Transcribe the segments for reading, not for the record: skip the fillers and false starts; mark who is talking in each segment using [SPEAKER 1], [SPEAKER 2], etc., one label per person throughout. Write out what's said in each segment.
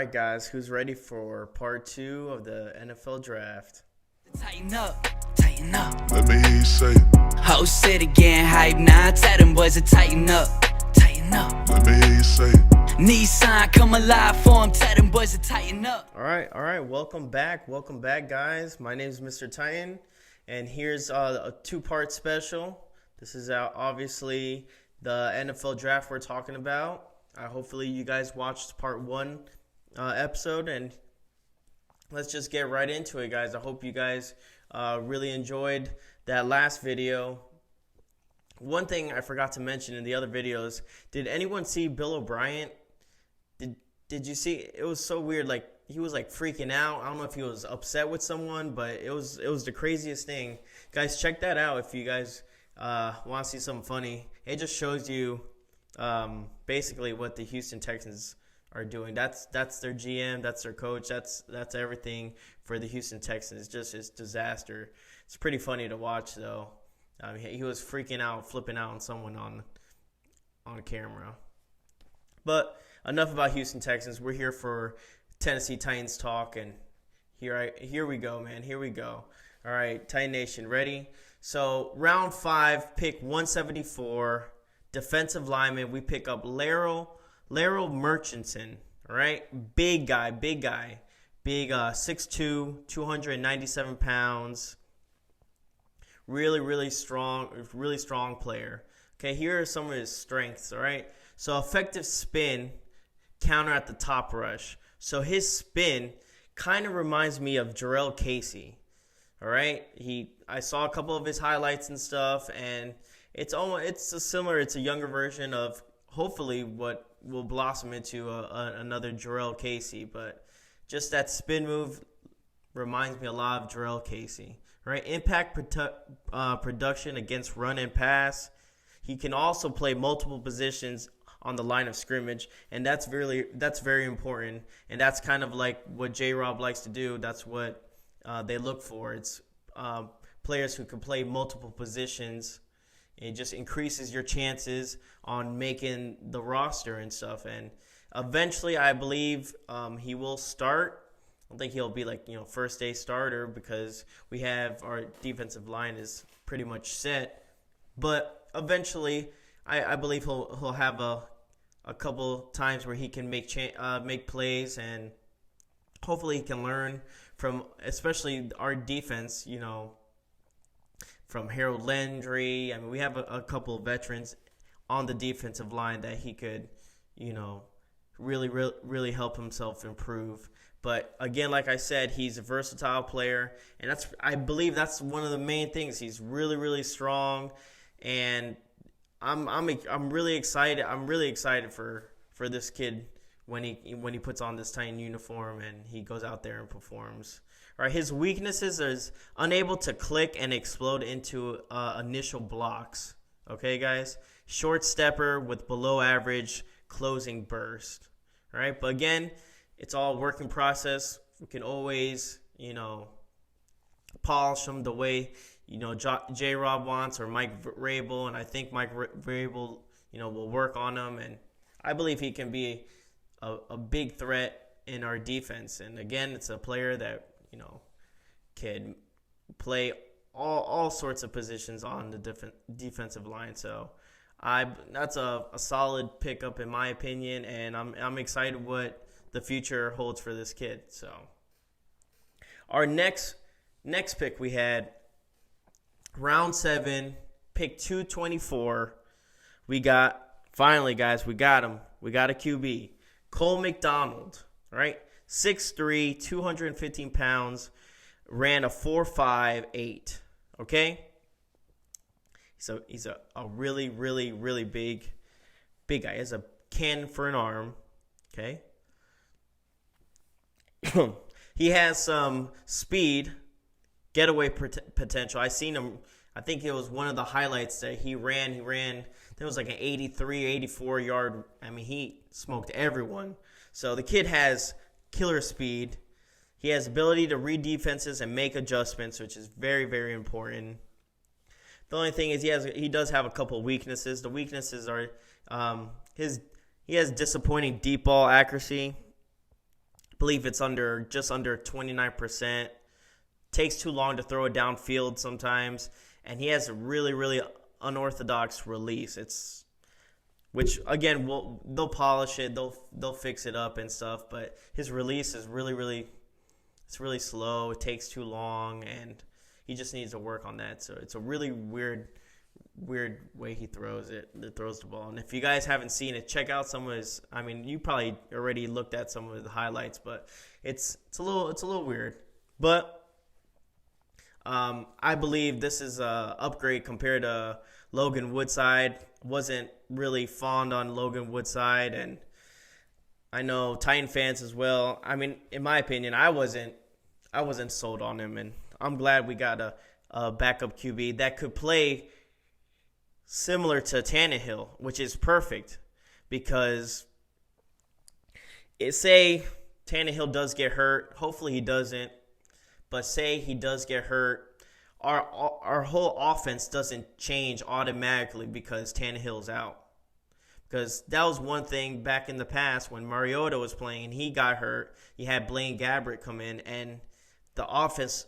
[SPEAKER 1] right, guys, who's ready for part 2 of the NFL draft?
[SPEAKER 2] Tighten up, tighten up.
[SPEAKER 3] Let me hear you say it.
[SPEAKER 2] Host it again, hype now. Tell them boys to tighten up, tighten up.
[SPEAKER 3] Let me hear you say it.
[SPEAKER 2] Nissan come alive for them. Tell them boys to tighten up.
[SPEAKER 1] All right. Welcome back, guys. My name is Mr. Titan, and here's a two-part special. This is obviously the NFL draft we're talking about. Hopefully you guys watched part 1 episode, and let's just get right into it, guys. I hope you guys really enjoyed that last video. One thing I forgot to mention in the other videos, did anyone see Bill O'Brien? Did you see? It was so weird. Like, he was like freaking out. I don't know if he was upset with someone, but it was the craziest thing. Guys, check that out if you guys want to see something funny. It just shows you basically what the Houston Texans are doing. That's their GM, that's their coach, that's everything for the Houston Texans. It's disaster. It's pretty funny to watch though. He was freaking out, flipping out on someone on camera. But enough about Houston Texans. We're here for Tennessee Titans talk, and here we go, man. Here we go. All right, Titan Nation, ready? So round 5, pick 174, defensive lineman. We pick up Laryl Murchison. All right, big guy, big 6'2", 297 pounds. Really strong player. Okay, here are some of his strengths. All right, so effective spin, counter at the top rush. So his spin kind of reminds me of Jarrell Casey. All right, I saw a couple of his highlights and stuff, and it's a younger version of hopefully what will blossom into another Jarrell Casey. But just that spin move reminds me a lot of Jarrell Casey. Right, impact production against run and pass. He can also play multiple positions on the line of scrimmage, and that's very important. And that's kind of like what J-Rob likes to do. That's what they look for. It's players who can play multiple positions. It just increases your chances on making the roster and stuff. And eventually, I believe he will start. I don't think he'll be first day starter, because we have our defensive line is pretty much set. But eventually, I believe he'll have a couple times where he can make plays, and hopefully he can learn from especially our defense. From Harold Landry. I mean, we have a couple of veterans on the defensive line that he could, really help himself improve. But again, like I said, he's a versatile player, and I believe that's one of the main things. He's really strong, and I'm really excited. I'm really excited for this kid when he puts on this Titan uniform and he goes out there and performs. All right, his weaknesses is unable to click and explode into initial blocks. Okay, guys, short stepper with below average closing burst. All right, but again, it's all a work in process. We can always, polish them the way, J-Rob wants, or Mike Vrabel. And I think Mike Vrabel, will work on them. And I believe he can be a big threat in our defense. And again, it's a player that, can play all sorts of positions on the defensive line. So that's a solid pickup in my opinion. And I'm excited what the future holds for this kid. So our next pick, we had round 7, pick 224. We got, finally guys, we got him. We got a QB, Cole McDonald, right? 6'3", 215 pounds, ran a 4.58. Okay, so he's a really big guy. He has a cannon for an arm. Okay. He has some speed, getaway potential. I seen him. I think it was one of the highlights that he ran. There was like an 83, 84 yard. I mean, he smoked everyone. So the kid has killer speed. He has ability to read defenses and make adjustments, which is very important. The only thing is he does have a couple of weaknesses. The weaknesses are he has disappointing deep ball accuracy. believe it's just under 29%. Takes too long to throw it downfield sometimes, and he has a really, really unorthodox release. Which again, they'll polish it, they'll fix it up and stuff, but his release is really slow. It takes too long, and he just needs to work on that. So it's a really weird way he throws the ball. And if you guys haven't seen it, check out some of his. I mean, you probably already looked at some of the highlights, but it's a little weird. But I believe this is a upgrade compared to Logan Woodside. Wasn't really fond on Logan Woodside, and I know Titan fans as well. I mean, in my opinion, I wasn't sold on him, and I'm glad we got a backup QB that could play similar to Tannehill, which is perfect because say Tannehill does get hurt. Hopefully he doesn't, but say he does get hurt. Our whole offense doesn't change automatically because Tannehill's out. Because that was one thing back in the past when Mariota was playing. He got hurt. You had Blaine Gabbert come in, and the offense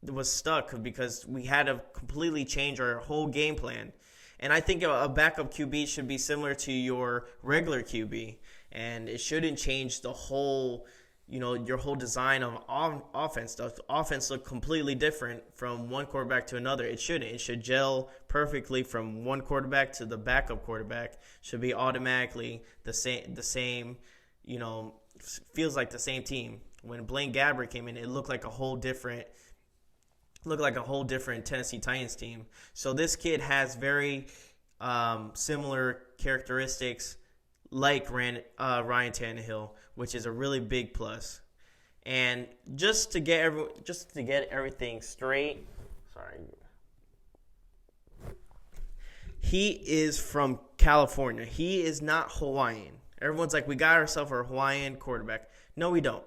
[SPEAKER 1] was stuck because we had to completely change our whole game plan. And I think a backup QB should be similar to your regular QB, and it shouldn't change the whole, your whole design of offense. The offense look completely different from one quarterback to another. It shouldn't. It should gel perfectly from one quarterback to the backup quarterback. Should be automatically the same. Feels like the same team. When Blaine Gabbert came in, it looked like a whole different Tennessee Titans team. So this kid has very similar characteristics like Ryan Tannehill, which is a really big plus. And just to get everything straight, he is from California. He is not Hawaiian. Everyone's like, we got ourselves a Hawaiian quarterback. No, we don't.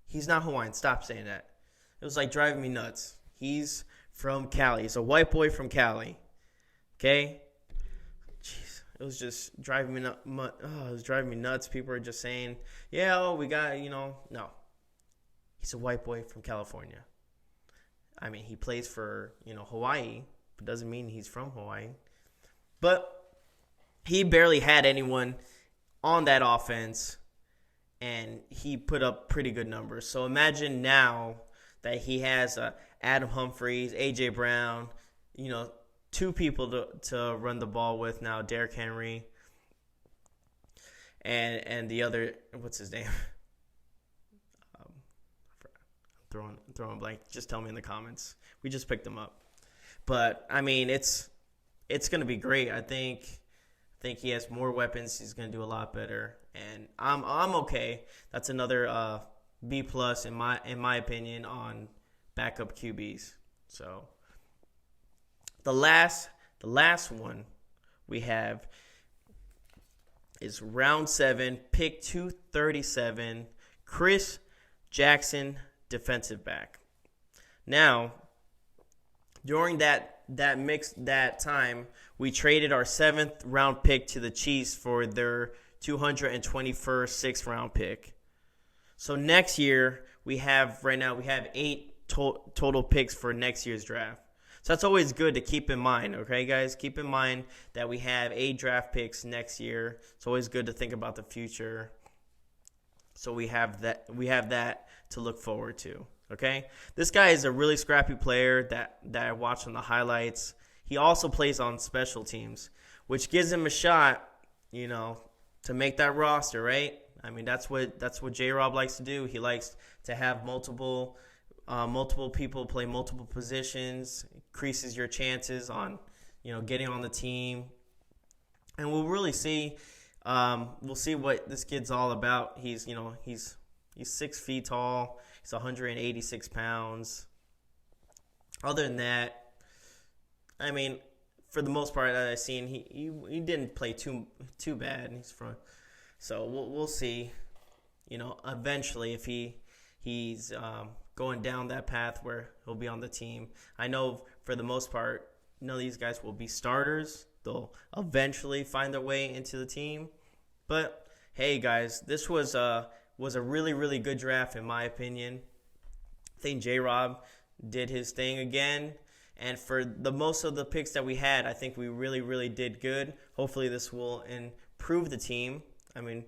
[SPEAKER 1] He's not Hawaiian. Stop saying that. It was like driving me nuts. He's from Cali. He's a white boy from Cali. Okay? Jeez. It was just driving me nuts. It was driving me nuts. People are just saying, we got, No. He's a white boy from California. I mean, he plays for, Hawaii, but doesn't mean he's from Hawaii. But he barely had anyone on that offense, and he put up pretty good numbers. So imagine now that he has Adam Humphries, A.J. Brown, two people to run the ball with now, Derrick Henry, and the other, what's his name? I'm throwing a blank. Just tell me in the comments. We just picked him up. But, I mean, it's going to be great. I think he has more weapons. He's going to do a lot better. And I'm okay. That's another B+ in my opinion on backup QBs. So the last one we have is round 7, pick 237, Chris Jackson, defensive back. Now, during that time, we traded our 7th round pick to the Chiefs for their 221st 6th round pick. So next year, we have 8 total picks for next year's draft. So that's always good to keep in mind, okay, guys? Keep in mind that we have 8 draft picks next year. It's always good to think about the future. So we have that to look forward to, okay? This guy is a really scrappy player that I watched on the highlights. He also plays on special teams, which gives him a shot, to make that roster, right? I mean, that's what J-Rob likes to do. He likes to have multiple people play multiple positions, increases your chances on, getting on the team. And we'll really see. We'll see what this kid's all about. He's 6 feet tall. He's 186 pounds. Other than that, I mean, for the most part that I've seen, he didn't play too bad. So we'll see. Eventually if he's going down that path where he'll be on the team. I know for the most part, none of these guys will be starters. They'll eventually find their way into the team. But hey, guys, this was was a really, really good draft in my opinion. I think J-Rob did his thing again. And for the most of the picks that we had, I think we really, really did good. Hopefully this will improve the team. I mean,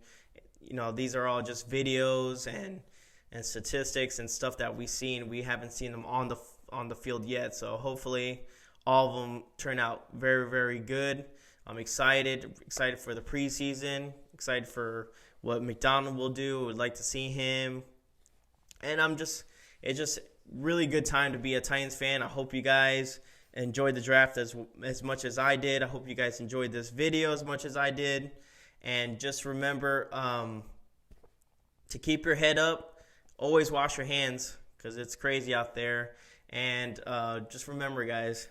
[SPEAKER 1] these are all just videos and statistics and stuff that we've seen. We haven't seen them on the field yet. So hopefully all of them turn out very, very good. I'm excited for the preseason, excited for what McDonald will do. Would like to see him. And it's just really good time to be a Titans fan. I hope you guys enjoyed the draft as much as I did. I hope you guys enjoyed this video as much as I did. And just remember to keep your head up. Always wash your hands because it's crazy out there. And just remember, guys,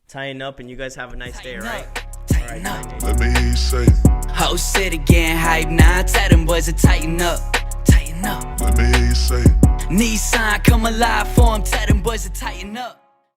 [SPEAKER 1] tighten up, and you guys have a nice day, all right?
[SPEAKER 2] Tighten up.
[SPEAKER 3] Let me hear you say it.
[SPEAKER 2] Whole city getting hype now. Tell them boys to tighten up. Tighten up.
[SPEAKER 3] Let me hear you say it.
[SPEAKER 2] Nissan come alive for 'em. Tell them boys to tighten up.